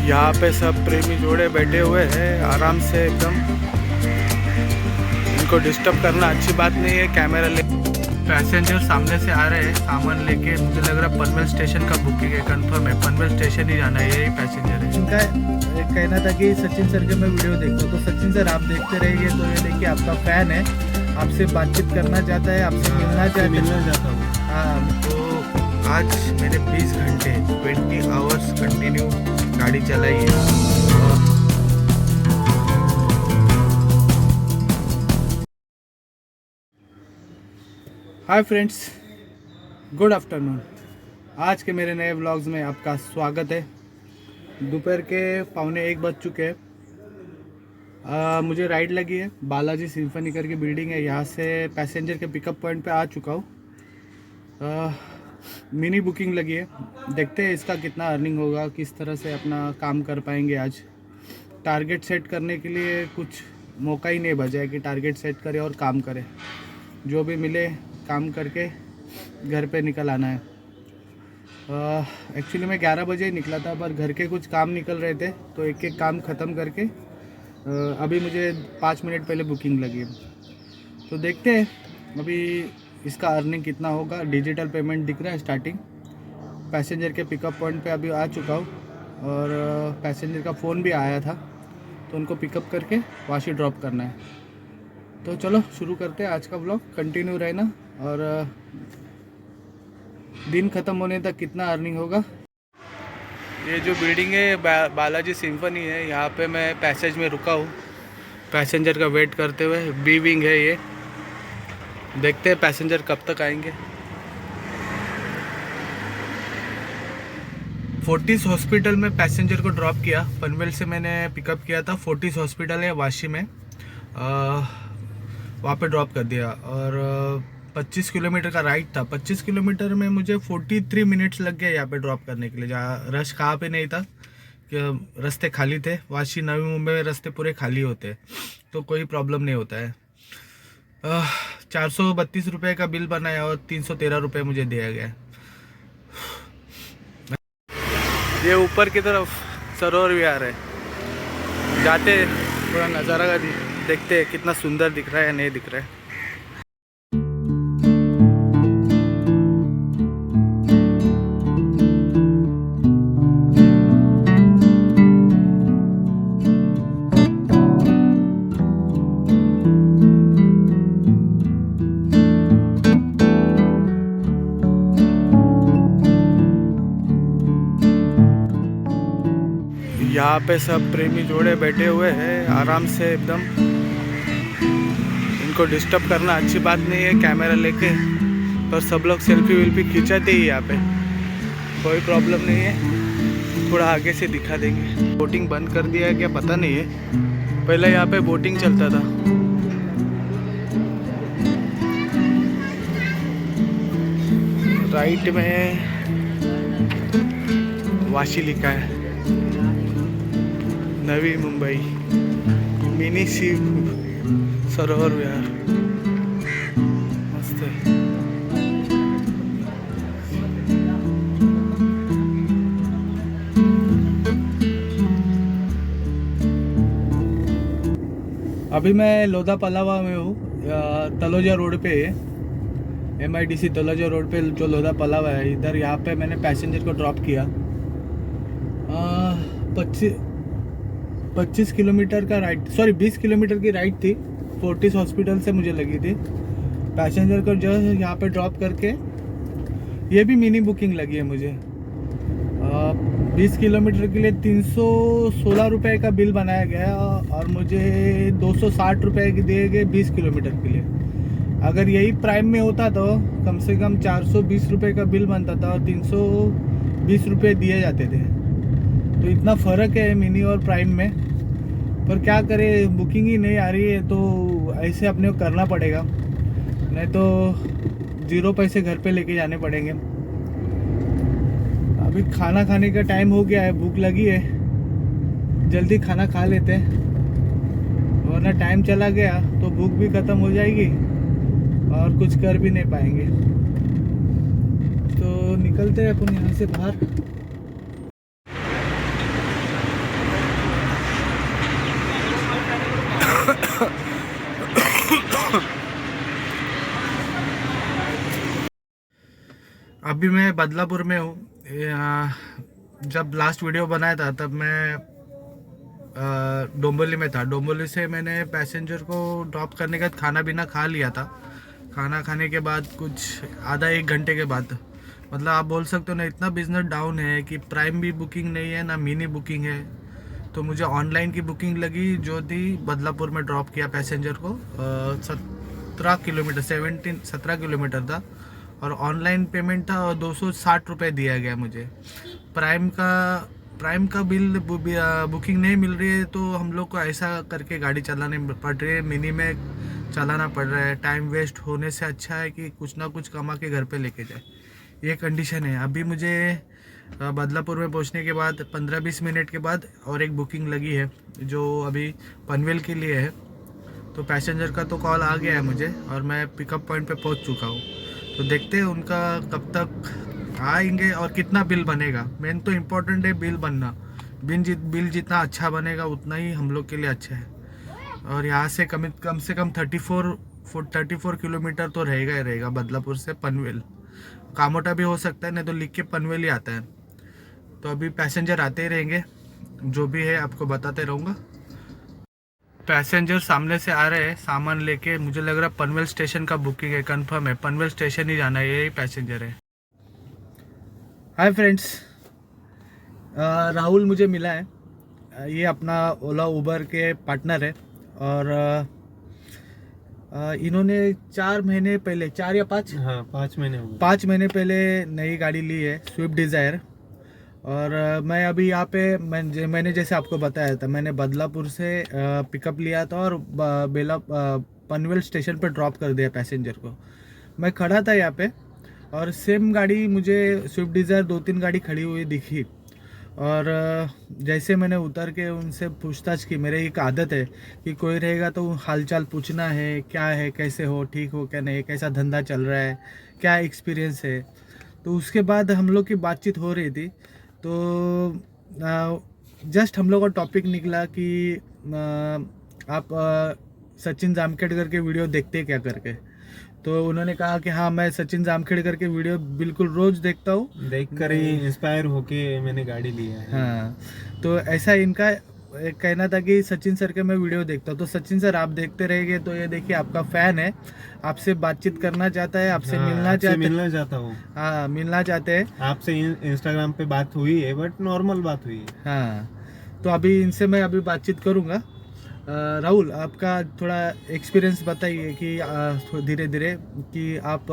यहाँ पे सब प्रेमी जोड़े बैठे हुए हैं आराम से एकदम। इनको डिस्टर्ब करना अच्छी बात नहीं है। कैमरा ले पैसेंजर सामने से आ रहे हैं सामान लेके। मुझे लग रहा है पनवेल स्टेशन का बुकिंग है, कंफर्म है पनवेल स्टेशन ही जाना है। यही पैसेंजर है। इनका एक कहना था कि सचिन सर के मैं वीडियो देखता हूँ, तो सचिन सर आप देखते रहिए। तो ये देखिए आपका फैन है, आपसे बातचीत करना चाहता है, आपसे मिलना चाहता हूँ। हाँ, तो आज मैंने 20 घंटे 20 आवर्स कंटिन्यू गाड़ी चलाई है। Hi friends, good afternoon. आज के मेरे नए व्लॉग्स में आपका स्वागत है। दोपहर के 12:45 बज चुके हैं। मुझे राइड लगी है, बालाजी सिम्फनी करके बिल्डिंग है, यहाँ से पैसेंजर के पिकअप पॉइंट पे आ चुका हूँ। मिनी बुकिंग लगी है, देखते हैं इसका कितना अर्निंग होगा, किस तरह से अपना काम कर पाएंगे। आज टारगेट सेट करने के लिए कुछ मौका ही नहीं बचा है कि टारगेट सेट करे और काम करे। जो भी मिले काम करके घर पे निकल आना है। एक्चुअली मैं 11 बजे ही निकला था, पर घर के कुछ काम निकल रहे थे, तो एक एक काम ख़त्म करके अभी मुझे 5 मिनट पहले बुकिंग लगी। तो देखते हैं अभी इसका अर्निंग कितना होगा। डिजिटल पेमेंट दिख रहा है स्टार्टिंग। पैसेंजर के पिकअप पॉइंट पे अभी आ चुका हूँ और पैसेंजर का फ़ोन भी आया था, तो उनको पिकअप करके वाशी ड्रॉप करना है। तो चलो शुरू करते हैं आज का व्लॉग। कंटिन्यू रहना और दिन ख़त्म होने तक कितना अर्निंग होगा। ये जो बिल्डिंग है बालाजी सिम्फनी है, यहाँ पे मैं पैसेज में रुका हूँ पैसेंजर का वेट करते हुए। बी विंग है ये, देखते हैं पैसेंजर कब तक आएंगे। फोर्टिस हॉस्पिटल में पैसेंजर को ड्रॉप किया। पनवेल से मैंने पिकअप किया था। फोर्टिस हॉस्पिटल है वाशी में, वहाँ पे ड्रॉप कर दिया। और 25 किलोमीटर का राइड था। 25 किलोमीटर में मुझे 43 मिनट्स लग गए यहाँ पे ड्रॉप करने के लिए। जहाँ रश कहाँ पे नहीं था, कि रास्ते खाली थे। वाशी नवी मुंबई में रास्ते पूरे खाली होते हैं, तो कोई प्रॉब्लम नहीं होता है। 432 रुपये का बिल बनाया और 313 रुपये मुझे दिया गया। ये ऊपर की तरफ सरोवर विहार है, जाते थोड़ा नज़ारा का देखते हैं कितना सुंदर दिख रहा है या नहीं दिख रहा है। यहाँ पे सब प्रेमी जोड़े बैठे हुए हैं आराम से एकदम। इनको डिस्टर्ब करना अच्छी बात नहीं है कैमरा लेके, पर सब लोग सेल्फी वेल्फी खिंचाते ही यहाँ पे, कोई प्रॉब्लम नहीं है। थोड़ा आगे से दिखा देंगे। बोटिंग बंद कर दिया है क्या पता नहीं है, पहले यहाँ पे बोटिंग चलता था। राइट में वाशी लिखा है, नवी मुंबई मिनी सी सरोवर विहार, मस्त है। अभी मैं लोधा पलावा में हूँ, तलोजा रोड पे है। MIDC तलोजा रोड पे जो लोधा पलावा है, इधर यहाँ पे मैंने पैसेंजर को ड्रॉप किया। 25 किलोमीटर का राइड, सॉरी 20 किलोमीटर की राइड थी। फोर्टिस हॉस्पिटल से मुझे लगी थी। पैसेंजर को जो है यहाँ पे ड्रॉप करके, ये भी मिनी बुकिंग लगी है मुझे। 20 किलोमीटर के लिए 316 रुपये का बिल बनाया गया और मुझे 260 रुपये दिए गए 20 किलोमीटर के लिए। अगर यही प्राइम में होता तो कम से कम 420 रुपये का बिल बनता था और 320 रुपये दिए जाते थे। तो इतना फ़र्क है मिनी और प्राइम में। पर क्या करें, बुकिंग ही नहीं आ रही है, तो ऐसे अपने को करना पड़ेगा, नहीं तो 0 पैसे घर पे लेके जाने पड़ेंगे। अभी खाना खाने का टाइम हो गया है, भूख लगी है, जल्दी खाना खा लेते हैं, वरना टाइम चला गया तो भूख भी ख़त्म हो जाएगी और कुछ कर भी नहीं पाएंगे। तो निकलते हैं अपन यहाँ से बाहर। अभी मैं बदलापुर में हूँ। जब लास्ट वीडियो बनाया था तब मैं डोंबिवली में था। डोंबिवली से मैंने पैसेंजर को ड्रॉप करने के बाद खाना पीना खा लिया था। खाना खाने के बाद कुछ आधा एक घंटे के बाद, मतलब आप बोल सकते हो ना, इतना बिजनेस डाउन है कि प्राइम भी बुकिंग नहीं है ना मिनी बुकिंग है। तो मुझे ऑनलाइन की बुकिंग लगी जो थी, बदलापुर में ड्रॉप किया पैसेंजर को। 17 किलोमीटर था और ऑनलाइन पेमेंट था और 260 रुपये दिया गया मुझे। प्राइम का बिल बुकिंग नहीं मिल रही है तो हम लोग को ऐसा करके गाड़ी चलाने पड़ रही है, मिनी में चलाना पड़ रहा है। टाइम वेस्ट होने से अच्छा है कि कुछ ना कुछ कमा के घर पे लेके जाए, ये कंडीशन है। अभी मुझे बदलापुर में पहुंचने के बाद 15-20 मिनट के बाद और एक बुकिंग लगी है जो अभी पनवेल के लिए है। तो पैसेंजर का तो कॉल आ गया है मुझे और मैं पिकअप पॉइंट पे पहुंच चुका हूँ। तो देखते हैं उनका कब तक आएंगे और कितना बिल बनेगा। मेन तो इम्पोर्टेंट है बिल बनना। बिल जितना अच्छा बनेगा उतना ही हम लोग के लिए अच्छा है। और यहाँ से कम से कम 34 किलोमीटर तो रहेगा ही रहेगा बदलापुर से पनवेल। कामोटा भी हो सकता है, नहीं तो लिख के पनवेल ही आता है। तो अभी पैसेंजर आते ही रहेंगे, जो भी है आपको बताते रहूँगा। पैसेंजर सामने से आ रहे हैं सामान लेके। मुझे लग रहा है पनवेल स्टेशन का बुकिंग है, कंफर्म है पनवेल स्टेशन ही जाना है, यही पैसेंजर है। हाय फ्रेंड्स, राहुल मुझे मिला है। ये अपना ओला उबर के पार्टनर है और इन्होंने 4 महीने पहले, 4 या 5, हाँ 5 महीने हो गए। 5 महीने पहले नई गाड़ी ली है, स्विफ्ट डिज़ायर। और मैं अभी यहाँ पे मैंने जैसे आपको बताया था, मैंने बदलापुर से पिकअप लिया था और पनवेल स्टेशन पर ड्रॉप कर दिया पैसेंजर को। मैं खड़ा था यहाँ पे और सेम गाड़ी मुझे स्विफ्ट डिज़ायर 2-3 गाड़ी खड़ी हुई दिखी। और जैसे मैंने उतर के उनसे पूछताछ की, मेरे एक आदत है कि कोई रहेगा तो हालचाल पूछना है, क्या है, कैसे हो, ठीक हो क्या नहीं, कैसा धंधा चल रहा है, क्या एक्सपीरियंस है। तो उसके बाद हम लोग की बातचीत हो रही थी। तो जस्ट हम लोग का टॉपिक निकला कि आप सचिन जामखेड़कर के वीडियो देखते क्या करके। तो उन्होंने कहा कि हाँ, मैं सचिन जामखेड़कर के वीडियो बिल्कुल रोज़ देखता हूँ, देखकर ही इंस्पायर होके मैंने गाड़ी लिया है। हाँ। तो ऐसा इनका कहना था कि सचिन सर के मैं वीडियो देखता हूँ। तो सचिन सर आप देखते रहेंगे तो ये देखिए आपका फ़ैन है, आपसे बातचीत करना चाहता है, आपसे मिलना चाहता हूँ। हाँ, मिलना चाहते हैं आपसे इंस्टाग्राम पे बात हुई है, बट नॉर्मल बात हुई है। हाँ, तो अभी इनसे मैं अभी बातचीत करूँगा। राहुल, आपका थोड़ा एक्सपीरियंस बताइए कि धीरे धीरे कि आप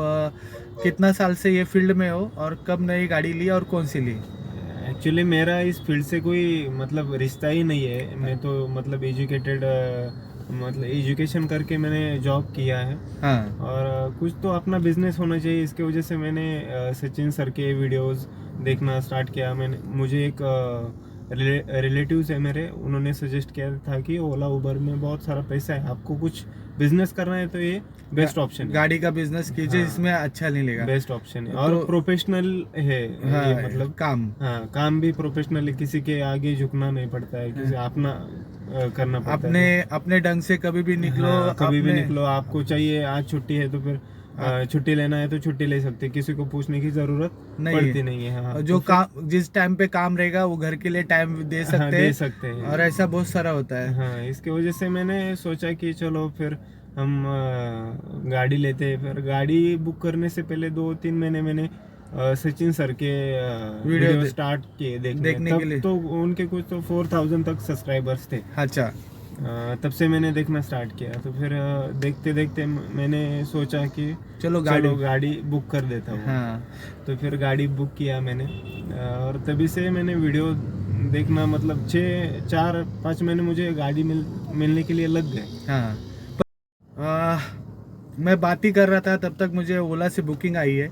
कितना साल से ये फील्ड में हो और कब नई गाड़ी ली और कौन सी ली? एक्चुअली मेरा इस फील्ड से कोई मतलब रिश्ता ही नहीं है। मैं तो मतलब एजुकेशन करके मैंने जॉब किया है। हाँ। और कुछ तो अपना बिजनेस होना चाहिए, इसके वजह से मैंने सचिन सर के वीडियोस देखना स्टार्ट किया। मुझे एक रिलेटिव्स है मेरे, उन्होंने सजेस्ट किया था कि ओला उबर में बहुत सारा पैसा है, आपको कुछ बिजनेस करना है तो ये बेस्ट ऑप्शन है। गाड़ी का बिजनेस कीजिए, हाँ, इसमें अच्छा नहीं लेगा, बेस्ट ऑप्शन है। और प्रोफेशनल है। हाँ, ये मतलब काम भी प्रोफेशनल है, किसी के आगे झुकना नहीं पड़ता है, किसी अपना करना पड़ता है। अपने ढंग से कभी भी निकलो। हाँ, कभी भी निकलो। आपको चाहिए आज छुट्टी है तो फिर छुट्टी लेना है तो छुट्टी ले सकते, किसी को पूछने की जरूरत पड़ती नहीं है। हाँ, जो काम जिस टाइम पे काम रहेगा वो घर के लिए टाइम दे सकते हैं। और ऐसा बहुत सारा होता है। हाँ, इसके वजह से मैंने सोचा कि चलो फिर हम गाड़ी लेते हैं। फिर गाड़ी बुक करने से पहले 2-3 महीने मैंने सचिन सर के वीडियो स्टार्ट किए देखने के लिए। तो उनके कुछ तो 4000 तक सब्सक्राइबर्स थे। अच्छा। तब से मैंने देखना स्टार्ट किया। तो फिर देखते देखते मैंने सोचा कि चलो गाड़ी बुक कर देता हूँ। हाँ। तो फिर गाड़ी बुक किया मैंने और तभी से मैंने वीडियो देखना, मतलब 4-5 महीने मुझे गाड़ी मिलने के लिए लग गए। हाँ। मैं बात ही कर रहा था तब तक मुझे ओला से बुकिंग आई है।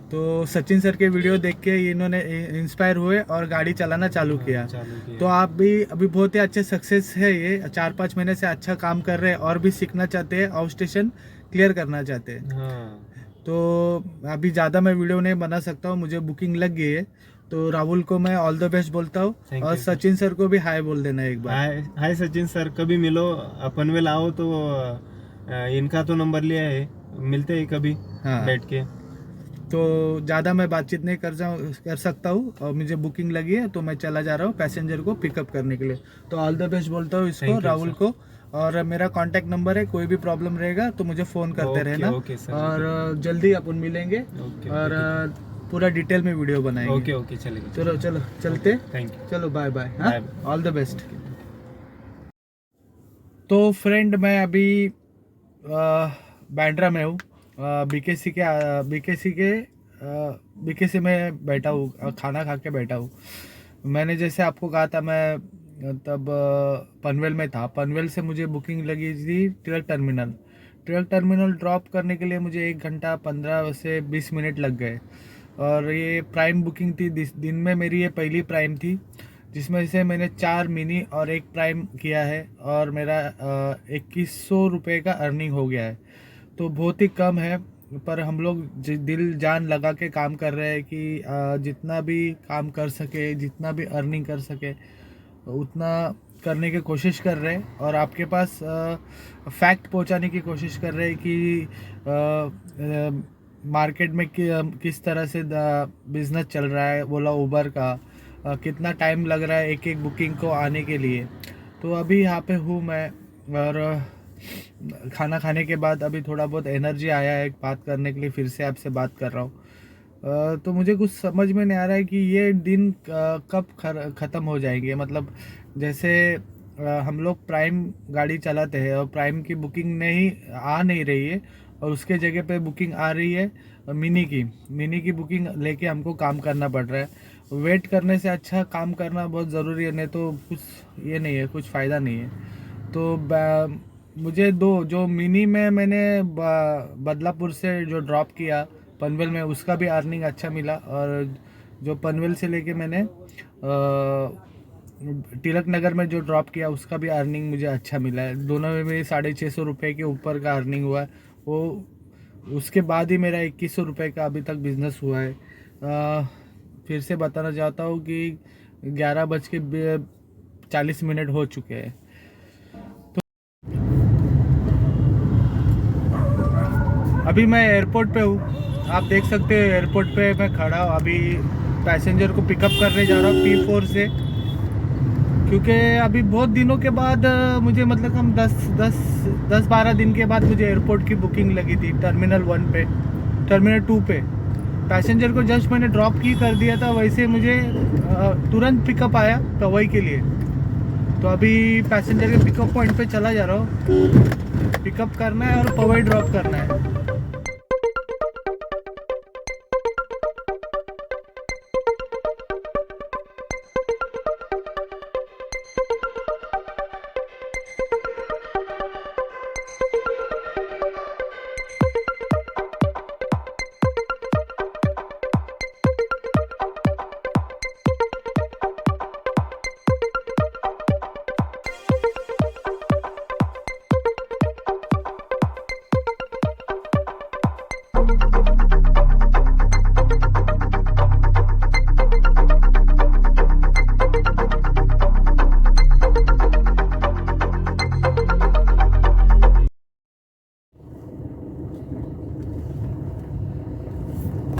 तो सचिन सर के वीडियो देख के इन्होंने इंस्पायर हुए और गाड़ी चलाना चालू किया। तो आप भी अभी बहुत ही अच्छे सक्सेस है, ये 4-5 महीने से अच्छा काम कर रहे हैं और भी सीखना चाहते हैं, आउट स्टेशन क्लियर करना चाहते हैं। हाँ। तो अभी ज़्यादा मैं वीडियो नहीं बना सकता हूँ, मुझे बुकिंग लग गई है। तो राहुल को मैं ऑल द बेस्ट बोलता हूँ और सचिन सर को भी हाय बोल देना एक बार। हाय सचिन सर, कभी मिलो, पनवेल आओ तो इनका तो नंबर लिया है, मिलते हैं कभी। हाँ। बैठ के। तो ज़्यादा मैं बातचीत नहीं कर सकता हूँ, और मुझे बुकिंग लगी है तो मैं चला जा रहा हूँ पैसेंजर को पिकअप करने के लिए। तो ऑल द बेस्ट बोलता हूँ इसको, Thank you, राहुल को। और मेरा कांटेक्ट नंबर है, कोई भी प्रॉब्लम रहेगा तो मुझे फ़ोन करते ओके, रहना। ओके सर, और जल्दी अपन मिलेंगे ओके, और ओके, पूरा डिटेल में वीडियो बनाएंगे। ओके ओके चलेगा। चलो चलो चलते, थैंक यू। चलो बाय बाय। बाय हाँ, बाय। All the best. तो फ्रेंड मैं अभी बांद्रा में हूँ, बीकेसी में बैठा हूँ, खाना खा के बैठा हूँ। मैंने जैसे आपको कहा था, मैं तब पनवेल में था। पनवेल से मुझे बुकिंग लगी थी ट्रक टर्मिनल ड्रॉप करने के लिए मुझे 1 घंटा 15 से 20 मिनट लग गए। और ये प्राइम बुकिंग थी, दिन में मेरी ये पहली प्राइम थी, जिसमें से मैंने 4 मिनी और 1 प्राइम किया है, और मेरा 2100 रुपये का अर्निंग हो गया है। तो बहुत ही कम है, पर हम लोग दिल जान लगा के काम कर रहे हैं कि जितना भी काम कर सके, जितना भी अर्निंग कर सके उतना करने की कोशिश कर रहे हैं, और आपके पास फैक्ट पहुंचाने की कोशिश कर रहे हैं कि मार्केट में किस तरह से बिज़नेस चल रहा है ओला उबर का, कितना टाइम लग रहा है एक एक बुकिंग को आने के लिए। तो अभी यहाँ पे हूँ मैं, और खाना खाने के बाद अभी थोड़ा बहुत एनर्जी आया है बात करने के लिए, फिर से आपसे बात कर रहा हूँ। तो मुझे कुछ समझ में नहीं आ रहा है कि ये दिन कब ख़त्म हो जाएंगे। मतलब जैसे हम लोग प्राइम गाड़ी चलाते हैं और प्राइम की बुकिंग नहीं रही है, और उसके जगह पे बुकिंग आ रही है मिनी की बुकिंग लेके हमको काम करना पड़ रहा है। वेट करने से अच्छा काम करना बहुत ज़रूरी है, नहीं तो कुछ ये नहीं है, कुछ फ़ायदा नहीं है। तो मुझे जो मिनी में मैंने बदलापुर से जो ड्रॉप किया पनवेल में, उसका भी अर्निंग अच्छा मिला, और जो पनवेल से लेके मैंने तिलक नगर में जो ड्रॉप किया उसका भी अर्निंग मुझे अच्छा मिला है। दोनों में मेरी 650 रुपये के ऊपर का अर्निंग हुआ है। वो उसके बाद ही मेरा 2100 रुपये का अभी तक बिज़नेस हुआ है। फिर से बताना चाहता हूँ कि 11:40 हो चुके हैं। अभी मैं एयरपोर्ट पे हूँ, आप देख सकते हो एयरपोर्ट पे मैं खड़ा हूँ। अभी पैसेंजर को पिकअप करने जा रहा हूँ T4 से, क्योंकि अभी बहुत दिनों के बाद मुझे, मतलब हम 10-12 दिन के बाद मुझे एयरपोर्ट की बुकिंग लगी थी टर्मिनल 2 पे। पैसेंजर को जस्ट मैंने ड्रॉप कर दिया था, वैसे मुझे तुरंत पिकअप आया पवई के लिए। तो अभी पैसेंजर के पिकअप पॉइंट पे चला जा रहा हूँ, पिकअप करना है और पवई ड्रॉप करना है।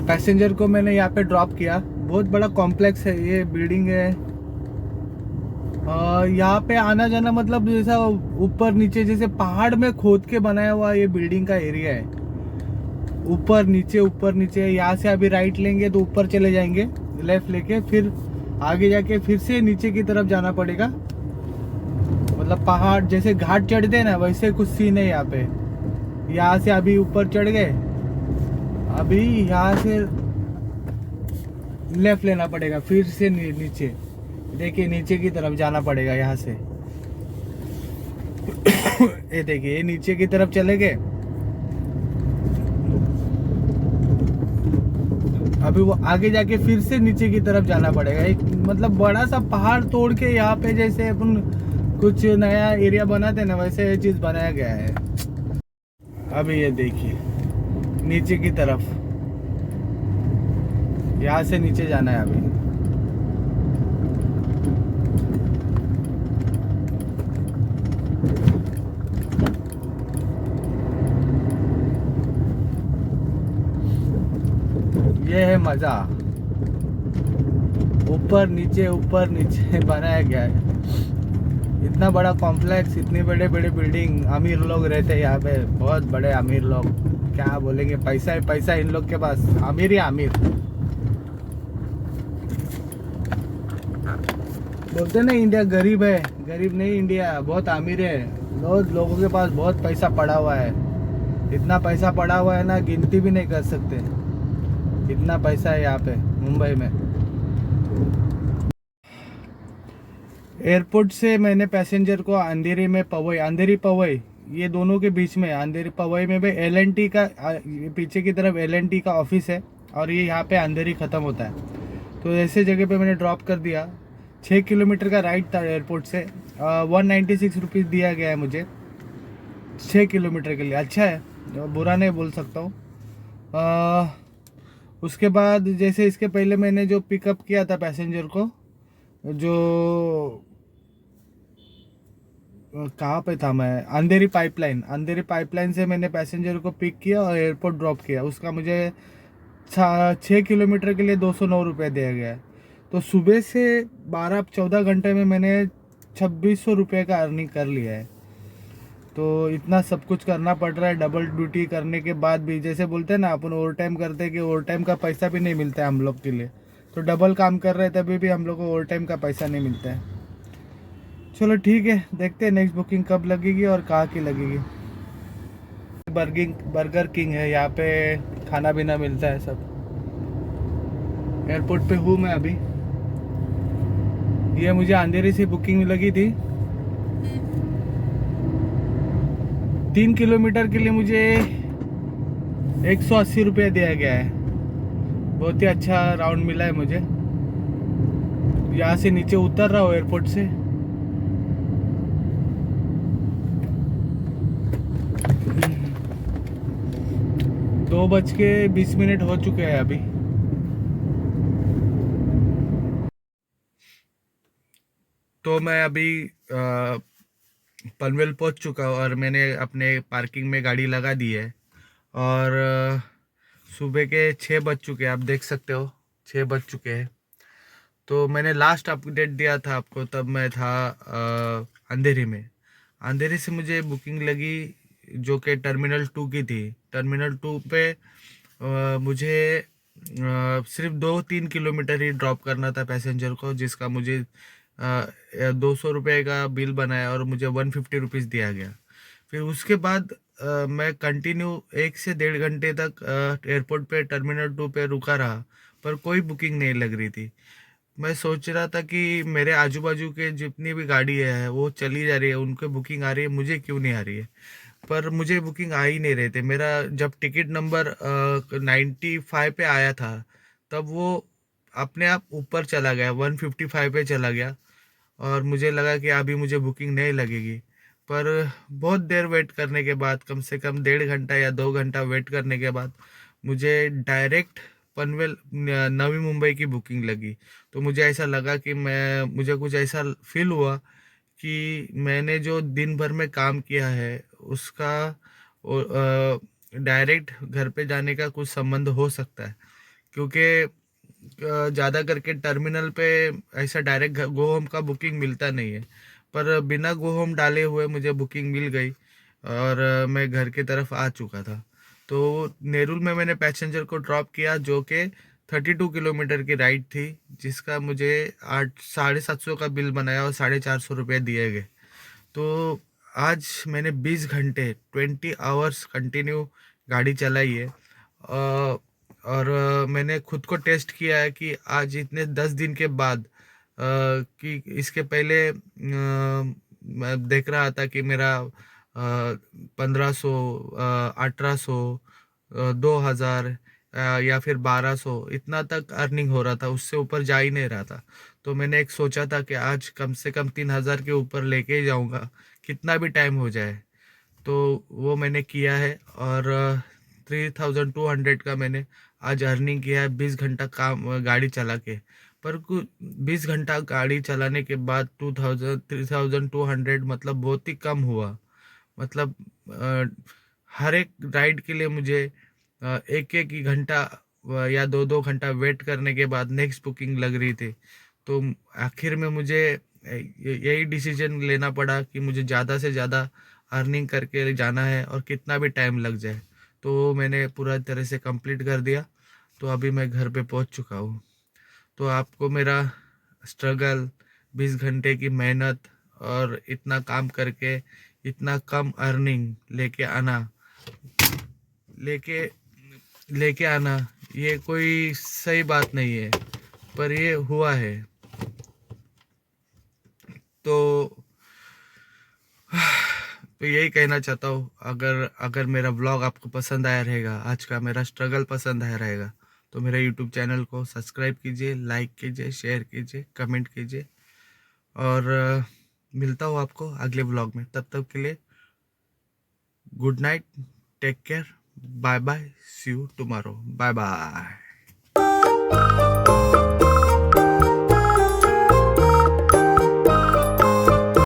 पैसेंजर को मैंने यहाँ पे ड्रॉप किया। बहुत बड़ा कॉम्प्लेक्स है, ये बिल्डिंग है। यहाँ पे आना जाना मतलब जैसा ऊपर नीचे, जैसे पहाड़ में खोद के बनाया हुआ ये बिल्डिंग का एरिया है। ऊपर नीचे। यहाँ से अभी राइट लेंगे तो ऊपर चले जाएंगे, लेफ्ट लेके फिर आगे जाके फिर से नीचे की तरफ जाना पड़ेगा। मतलब पहाड़ जैसे घाट चढ़ते हैं ना, वैसे कुछ सीन है यहाँ पे। यहाँ से अभी ऊपर चढ़ गए, अभी यहाँ से लेफ्ट लेना पड़ेगा, फिर से नीचे। देखिए नीचे की तरफ जाना पड़ेगा यहाँ से। ये देखिए ये नीचे की तरफ चले गए। अभी वो आगे जाके फिर से नीचे की तरफ जाना पड़ेगा। एक मतलब बड़ा सा पहाड़ तोड़ के यहाँ पे जैसे अपन कुछ नया एरिया बनाते हैं ना, वैसे ये चीज बनाया गया है। अभी ये देखिए नीचे की तरफ, यहाँ से नीचे जाना है अभी। ये है मज़ा, ऊपर नीचे बनाया गया है। इतना बड़ा कॉम्प्लेक्स, इतने बड़े बड़े बिल्डिंग, अमीर लोग रहते हैं यहाँ पे, बहुत बड़े अमीर लोग। क्या बोलेंगे, पैसा है पैसा इन लोग के पास, अमीर ही अमीर। बोलते ना इंडिया गरीब है, गरीब नहीं इंडिया बहुत अमीर है। लोगों के पास बहुत पैसा पड़ा हुआ है, इतना पैसा पड़ा हुआ है ना, गिनती भी नहीं कर सकते, इतना पैसा है यहाँ पे मुंबई में। एयरपोर्ट से मैंने पैसेंजर को अंधेरी पवई ये दोनों के बीच में, अंधेरी पवई में भी LNT का पीछे की तरफ LNT का ऑफिस है, और ये यहाँ पे अंधेरी ख़त्म होता है। तो ऐसे जगह पे मैंने ड्रॉप कर दिया। 6 किलोमीटर का राइड था एयरपोर्ट से। 196 रुपीज़ दिया गया है मुझे 6 किलोमीटर के लिए। अच्छा है, बुरा नहीं बोल सकता हूँ। उसके बाद जैसे इसके पहले मैंने जो पिकअप किया था पैसेंजर को, जो कहाँ पे था मैं, अंधेरी पाइपलाइन से मैंने पैसेंजर को पिक किया और एयरपोर्ट ड्रॉप किया। उसका मुझे 6 किलोमीटर के लिए 209 रुपये दिया गया है। तो सुबह से 12-14 घंटे में मैंने 2600 रुपये का अर्निंग कर लिया है। तो इतना सब कुछ करना पड़ रहा है डबल ड्यूटी करने के बाद भी। जैसे बोलते हैं ना अपन ओवर टाइम करते हैं कि ओवर टाइम का पैसा भी नहीं मिलता है हम लोग के लिए, तो डबल काम कर रहे हैं तभी भी हम लोग को ओवर टाइम का पैसा नहीं मिलता है। चलो ठीक है, देखते हैं नेक्स्ट बुकिंग कब लगेगी और कहाँ की लगेगी। बर्गर किंग है यहाँ पे, खाना पीना मिलता है सब। एयरपोर्ट पे हूँ मैं अभी। ये मुझे अंधेरी से बुकिंग लगी थी। 3 किलोमीटर के लिए मुझे 180 रुपये दिया गया है। बहुत ही अच्छा राउंड मिला है मुझे। यहाँ से नीचे उतर रहा हूँ एयरपोर्ट से। दो बज के 20 मिनट हो चुके हैं अभी। तो मैं अभी पनवेल पहुंच चुका हूँ और मैंने अपने पार्किंग में गाड़ी लगा दी है। और सुबह के 6 बज चुके हैं, आप देख सकते हो 6 बज चुके हैं। तो मैंने लास्ट अपडेट दिया था आपको, तब मैं था अंधेरी में। अंधेरी से मुझे बुकिंग लगी जो कि टर्मिनल 2 की थी। टर्मिनल 2 पे मुझे सिर्फ 2-3 किलोमीटर ही ड्रॉप करना था पैसेंजर को, जिसका मुझे 200 रुपये का बिल बनाया और मुझे 150 रुपीज़ दिया गया। फिर उसके बाद मैं कंटिन्यू 1 से 1.5 घंटे तक एयरपोर्ट पे टर्मिनल 2 पे रुका रहा, पर कोई बुकिंग नहीं लग रही थी। मैं सोच रहा था कि मेरे आजू बाजू के जितनी भी गाड़ी है वो चली जा रही है, उनके बुकिंग आ रही है, मुझे क्यों नहीं आ रही है। पर मुझे बुकिंग आ ही नहीं रहे थे। मेरा जब टिकट नंबर 95 पे आया था, तब वो अपने आप ऊपर चला गया, 155 पे चला गया, और मुझे लगा कि अभी मुझे बुकिंग नहीं लगेगी। पर बहुत देर वेट करने के बाद, कम से कम 1.5 घंटा या 2 घंटा वेट करने के बाद, मुझे डायरेक्ट पनवेल नवी मुंबई की बुकिंग लगी। तो मुझे ऐसा लगा कि मुझे कुछ ऐसा फील हुआ कि मैंने जो दिन भर में काम किया है उसका डायरेक्ट घर पे जाने का कुछ संबंध हो सकता है। क्योंकि ज़्यादा करके टर्मिनल पे ऐसा डायरेक्ट गो होम का बुकिंग मिलता नहीं है, पर बिना गो होम डाले हुए मुझे बुकिंग मिल गई और मैं घर की तरफ आ चुका था। तो नेरुल में मैंने पैसेंजर को ड्रॉप किया, जो कि 32 किलोमीटर की राइड थी, जिसका मुझे 750 का बिल बनाया और 450 रुपये दिए गए। तो आज मैंने 20 घंटे 20 आवर्स कंटिन्यू गाड़ी चलाई है। और मैंने खुद को टेस्ट किया है कि आज इतने 10 दिन के बाद, कि इसके पहले मैं देख रहा था कि मेरा 1500, 1800, 2000 या फिर 1200 इतना तक अर्निंग हो रहा था, उससे ऊपर जा ही नहीं रहा था। तो मैंने एक सोचा था कि आज कम से कम 3000 के ऊपर लेके ही जाऊँगा, कितना भी टाइम हो जाए। तो वो मैंने किया है और 3200 का मैंने आज अर्निंग किया है 20 घंटा काम गाड़ी चला के। पर 20 घंटा गाड़ी चलाने के बाद 3200 मतलब बहुत ही कम हुआ। मतलब हर एक राइड के लिए मुझे एक एक ही घंटा या 2-2 घंटा वेट करने के बाद नेक्स्ट बुकिंग लग रही थी। तो आखिर में मुझे यही डिसीजन लेना पड़ा कि मुझे ज़्यादा से ज़्यादा अर्निंग करके जाना है और कितना भी टाइम लग जाए। तो मैंने पूरा तरह से कंप्लीट कर दिया। तो अभी मैं घर पे पहुंच चुका हूँ। तो आपको मेरा स्ट्रगल, 20 घंटे की मेहनत और इतना काम करके इतना कम अर्निंग लेके लेके आना, ये कोई सही बात नहीं है, पर ये हुआ है। तो यही कहना चाहता हूँ, अगर अगर मेरा व्लॉग आपको पसंद आया रहेगा, आज का मेरा स्ट्रगल पसंद आया रहेगा, तो मेरे यूट्यूब चैनल को सब्सक्राइब कीजिए, लाइक कीजिए, शेयर कीजिए, कमेंट कीजिए। और मिलता हूँ आपको अगले व्लॉग में। तब तक के लिए good night, take care, bye bye, see you tomorrow, bye bye.